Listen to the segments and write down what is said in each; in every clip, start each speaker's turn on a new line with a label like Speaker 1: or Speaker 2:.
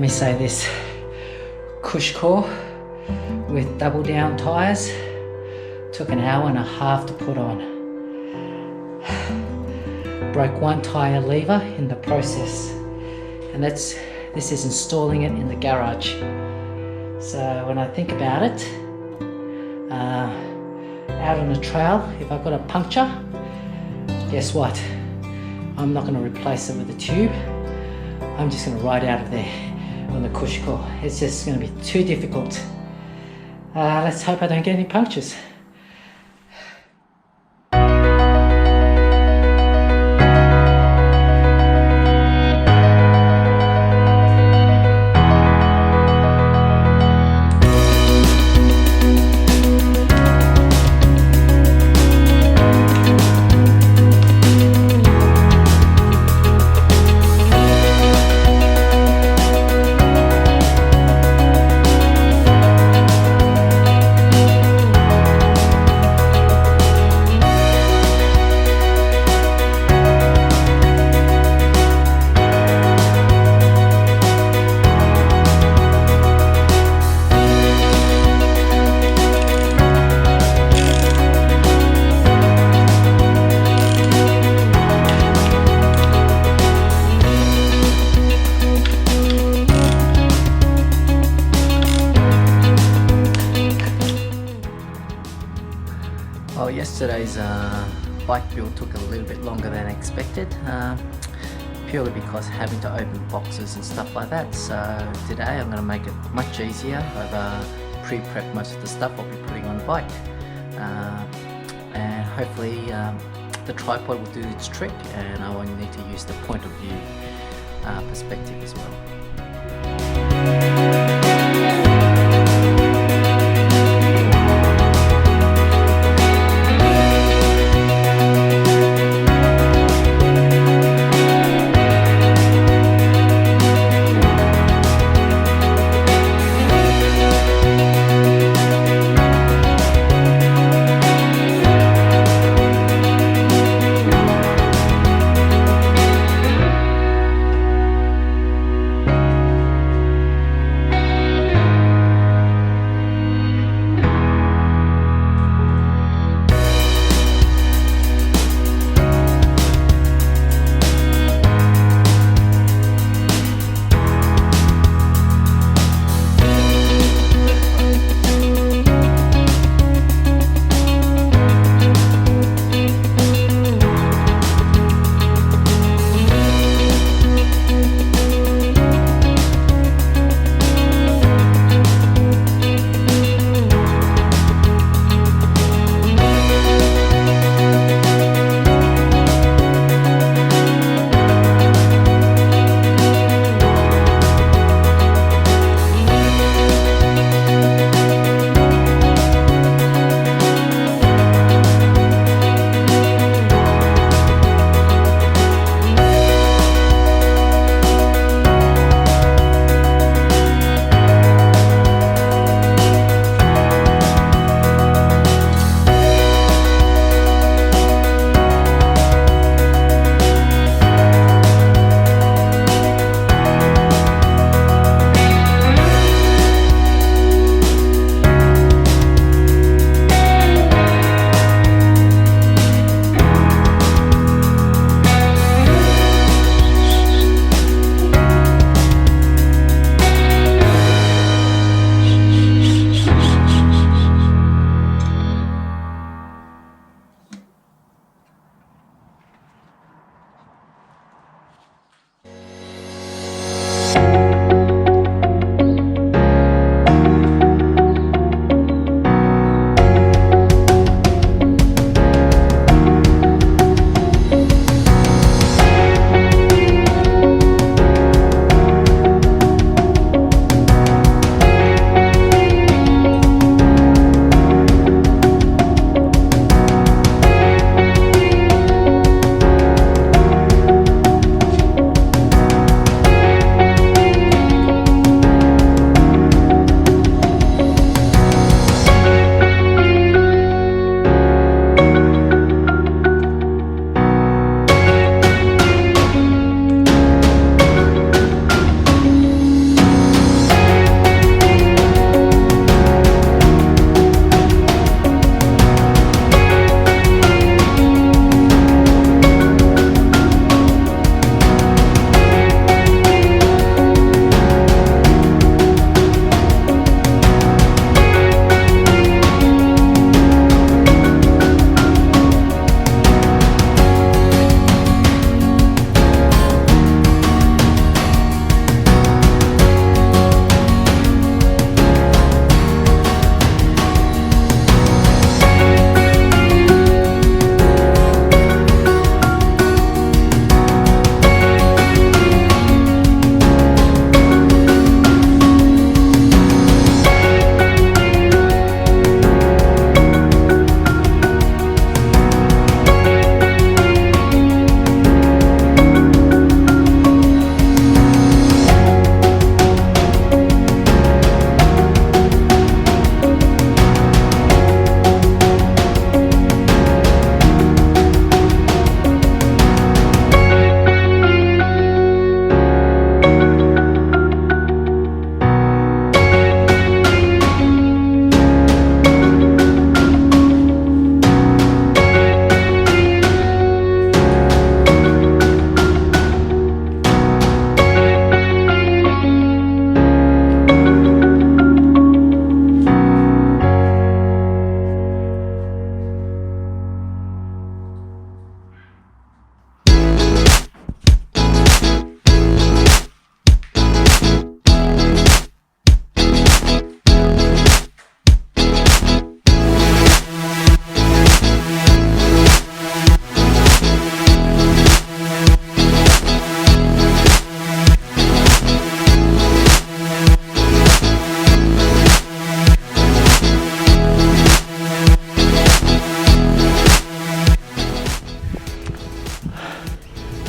Speaker 1: me say this, cush core with double down tyres took an hour and a half to put on. Broke one tyre lever in the process, and this is installing it in the garage. So when I think about it, out on the trail, if I've got a puncture, guess what? I'm not going to replace it with a tube. I'm just going to ride out of there on the cush core. It's just going to be too difficult. Let's hope I don't get any punctures. Well, yesterday's bike build took a little bit longer than expected, purely because having to open boxes and stuff like that. So today I'm going to make it much easier. I've pre-prepped most of the stuff I'll be putting on the bike, and hopefully the tripod will do its trick and I won't need to use the point of view perspective as well.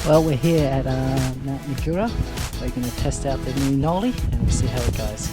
Speaker 1: Well, we're here at Mountain MTB. We're going to test out the new Knolly and we'll see how it goes.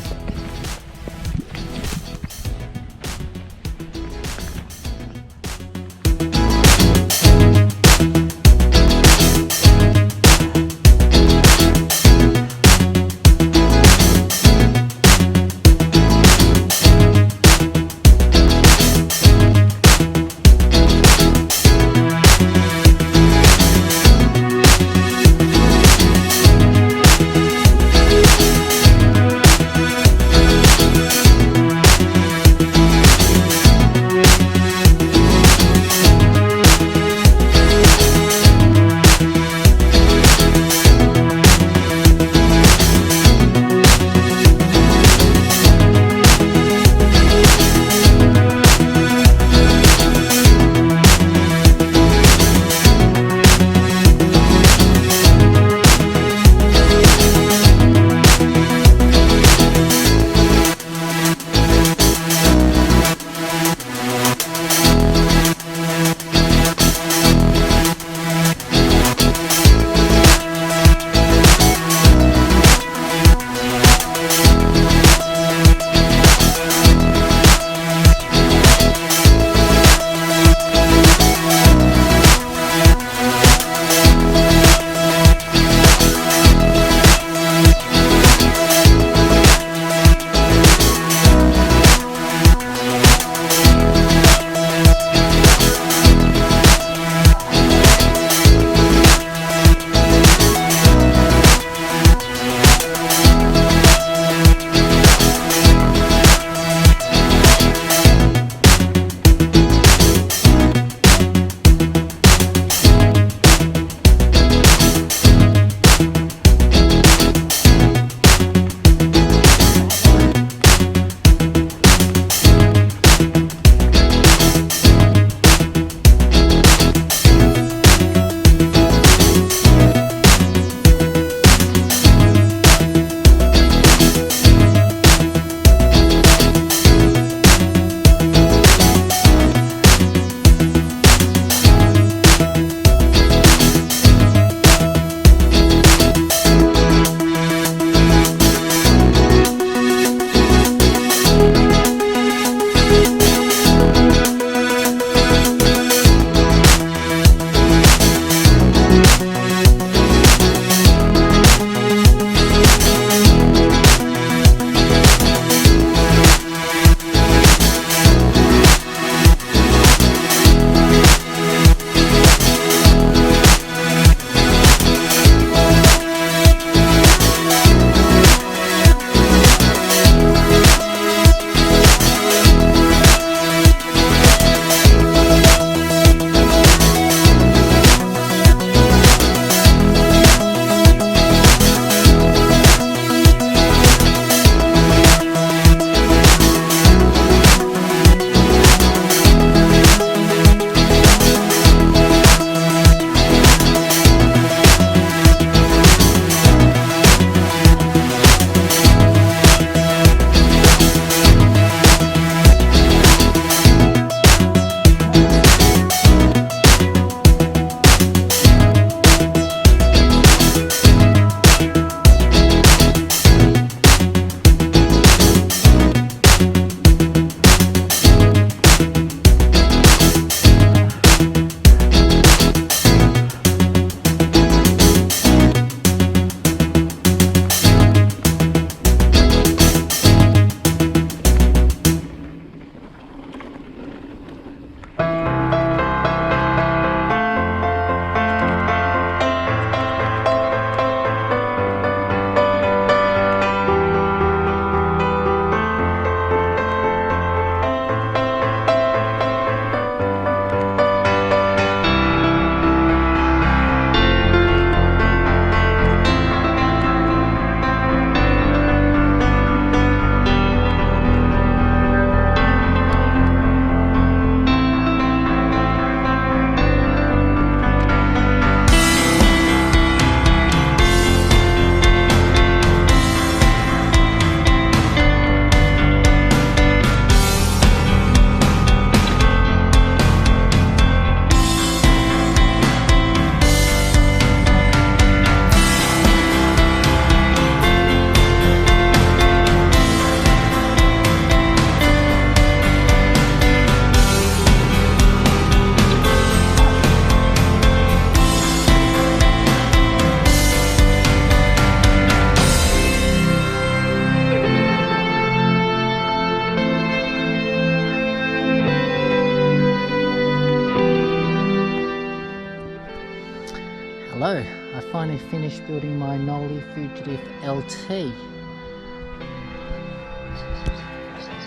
Speaker 1: finally finished building my Knolly Fugitive LT.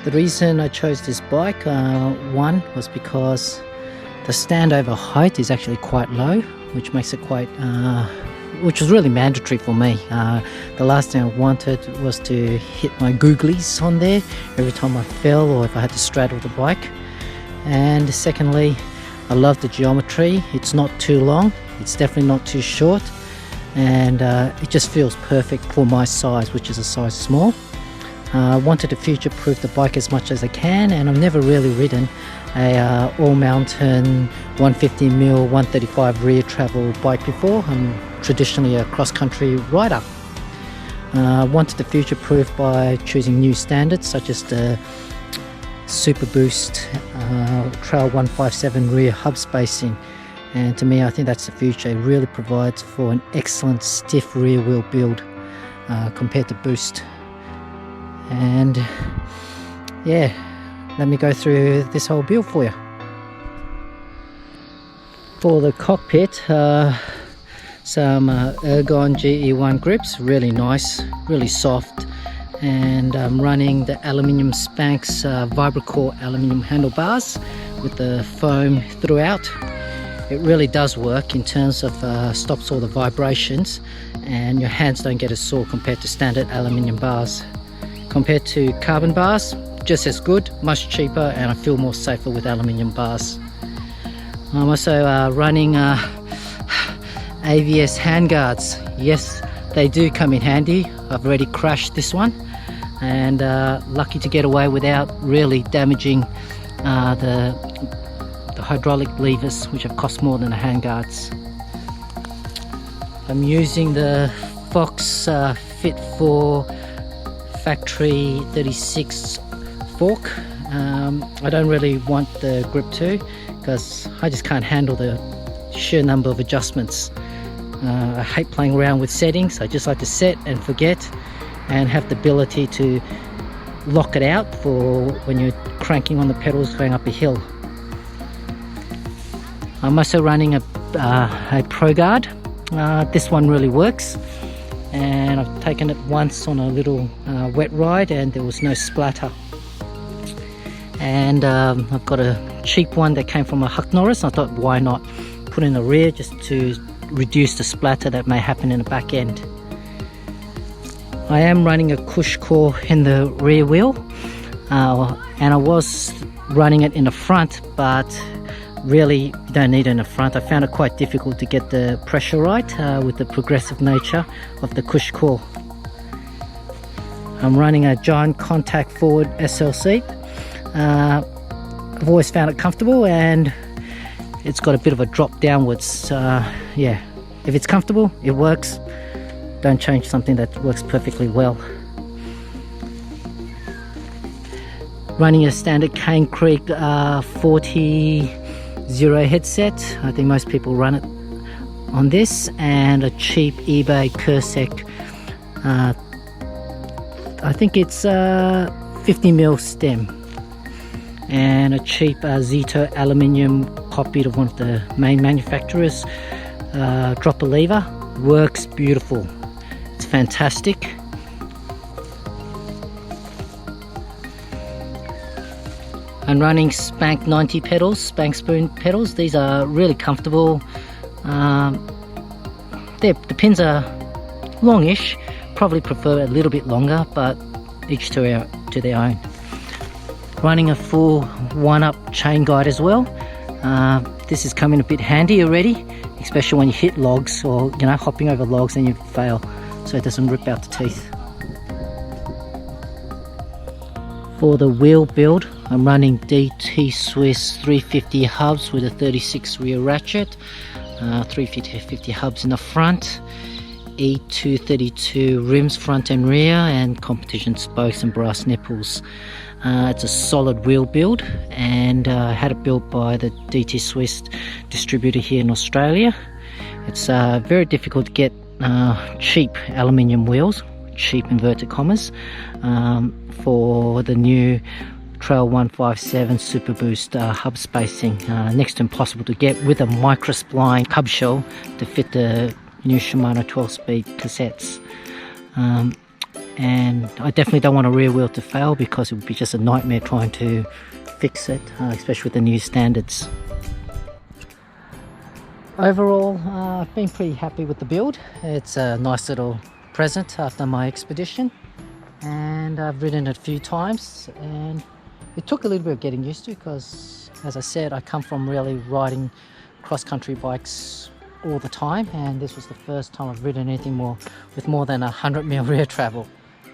Speaker 1: The reason I chose this bike, one was because the standover height is actually quite low, which makes it quite, which was really mandatory for me. The last thing I wanted was to hit my googlies on there every time I fell or if I had to straddle the bike. And secondly, I love the geometry. It's not too long, it's definitely not too short, and it just feels perfect for my size, which is a size small. I wanted to future-proof the bike as much as I can, and I've never really ridden a all-mountain 150mm 135 rear travel bike before. I'm traditionally a cross-country rider. I wanted to future-proof by choosing new standards such as the Super Boost Trail 157 rear hub spacing, and to me I think that's the future. It really provides for an excellent stiff rear wheel build compared to Boost. And yeah, let me go through this whole build for you. For the cockpit, some Ergon GE1 grips, really nice, really soft, and I'm running the aluminium Spanx Vibracore aluminium handlebars with the foam throughout. It really does work in terms of stops all the vibrations, and your hands don't get as sore compared to standard aluminium bars. Compared to carbon bars, just as good, much cheaper, and I feel more safer with aluminium bars. I'm also running AVS handguards. Yes, they do come in handy. I've already crashed this one, and lucky to get away without really damaging the hydraulic levers, which have cost more than the handguards. I'm using the Fox Fit 4 factory 36 fork. I don't really want the grip 2 because I just can't handle the sheer number of adjustments. I hate playing around with settings. I just like to set and forget and have the ability to lock it out for when you're cranking on the pedals going up a hill. I'm also running a Pro Guard. This one really works, and I've taken it once on a little wet ride and there was no splatter. And I've got a cheap one that came from a Huck Norris. I thought, why not put in the rear just to reduce the splatter that may happen in the back end. I am running a Cush core in the rear wheel, and I was running it in the front, but really you don't need it in the front. I found it quite difficult to get the pressure right with the progressive nature of the Cush core. I'm running a giant contact forward SL seat. I've always found it comfortable, and it's got a bit of a drop downwards. Yeah, if it's comfortable, it works. Don't change something that works perfectly well. Running a standard Cane Creek 40 Zero headset. I think most people run it on this, and a cheap eBay Kursek. I think it's 50mm stem, and a cheap Zito aluminium copied of one of the main manufacturers. Drop a lever, works beautiful. It's fantastic. I'm running Spank 90 pedals, Spank spoon pedals. These are really comfortable. The pins are longish, probably prefer a little bit longer, but each to their own. Running a full one-up chain guide as well. This is coming a bit handy already, especially when you hit logs or hopping over logs and you fail, so it doesn't rip out the teeth. For the wheel build, I'm running DT Swiss 350 hubs with a 36 rear ratchet, 350 hubs in the front, E232 rims front and rear, and competition spokes and brass nipples. It's a solid wheel build, and I had it built by the DT Swiss distributor here in Australia. It's very difficult to get cheap aluminium wheels, cheap inverted commas, for the new Trail 157 Super Boost hub spacing. Next to impossible to get with a microspline hub shell to fit the new Shimano 12-speed cassettes. And I definitely don't want a rear wheel to fail, because it would be just a nightmare trying to fix it, especially with the new standards. Overall, I've been pretty happy with the build. It's a nice little present after my expedition, and I've ridden it a few times, and it took a little bit of getting used to, because as I said, I come from really riding cross-country bikes all the time, and this was the first time I've ridden anything with more than 100 mil rear travel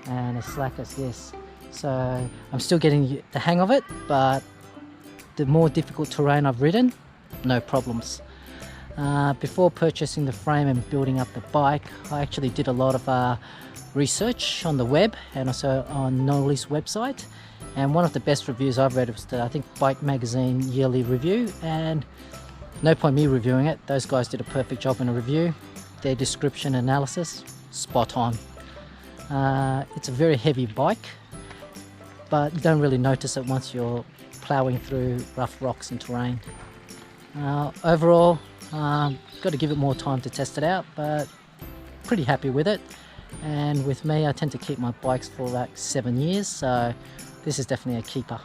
Speaker 1: and as slack as this. So I'm still getting the hang of it, but the more difficult terrain I've ridden, no problems. Before purchasing the frame and building up the bike, I actually did a lot of research on the web and also on Knolly's website, and one of the best reviews I've read was the, I think, Bike Magazine yearly review, and no point me reviewing it, those guys did a perfect job in a review. Their description analysis, spot on. It's a very heavy bike, but you don't really notice it once you're ploughing through rough rocks and terrain. Overall, got to give it more time to test it out, but pretty happy with it. And with me, I tend to keep my bikes for like 7 years, so this is definitely a keeper.